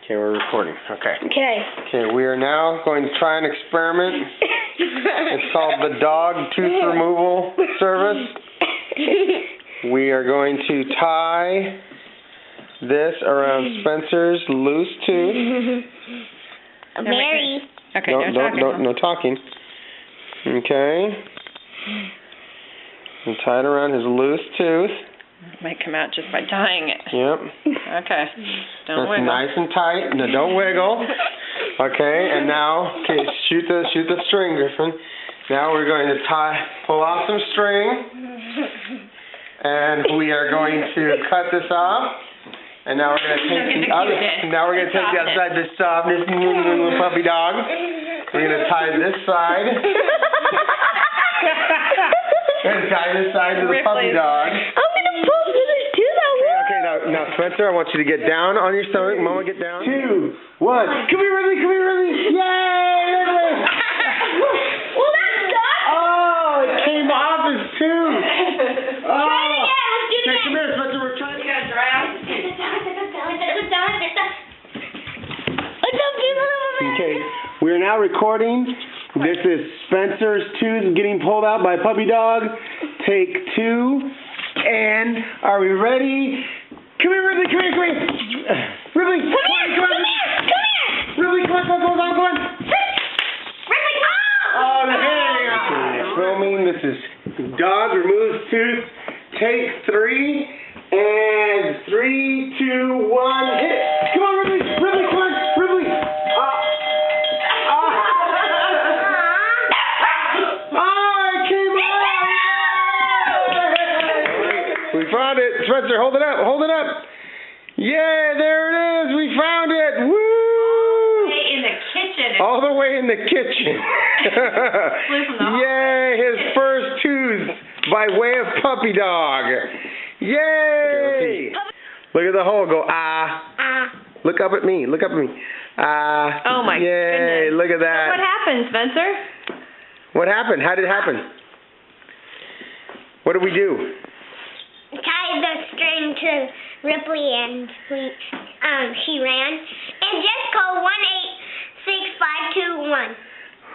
Okay, we're recording. Okay. Okay. Okay, we are now going to try an experiment. It's called the dog tooth removal service. We are going to tie this around Spencer's loose tooth. Mary. Okay, no talking. Okay. And tie it around his loose tooth. It might come out just by tying it. Yep. Okay. Don't That's wiggle. nice and tight. No, don't wiggle. Okay, and now, shoot the string, Griffin. Now we're going to pull off some string, and we are going to cut this off. And now we're going to take the other side, the softness, puppy dog. We're going to tie this side. We're going to tie this side to the puppy dog. I'm going to pull through this tooth. Okay, now Spencer, I want you to get down on your stomach. Mama, get down. 2, 1. Come here, Ridley. Come here, Ridley. Yay, Ridley. Well, that's done. Oh, it came off his tooth. Oh. Try it again. Let's do it again. Come here, Spencer. We're trying to get it dry out. Okay, we are now recording. This is Spencer's tooth getting pulled out by puppy dog. Take 2. And are we ready? Come here, Ridley. Come here. Ridley, come on. Ridley, come on. Ridley, Oh, hey. Filming. This is dog removes tooth. Take 3. And 3, 2, 1, hit. Come on, Ridley. Come on. Ridley. It came out. We found it. Spencer, hold it up. Yeah, there it is. We found it. Woo! In the kitchen. All the way in the kitchen. Yay, his first tooth by way of puppy dog. Yay! Look at the hole. Go, ah. Look up at me. Ah. Oh, my Yay, goodness. look at that. What happened, Spencer? What happened? How did it happen? What did we do? Tied the string to Ripley and she ran. And just call 1-86521.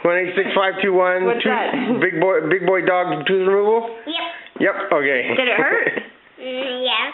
1-86521. What's that? Big boy dog tooth removal? Yep. Yep, okay. Did it hurt? Yeah.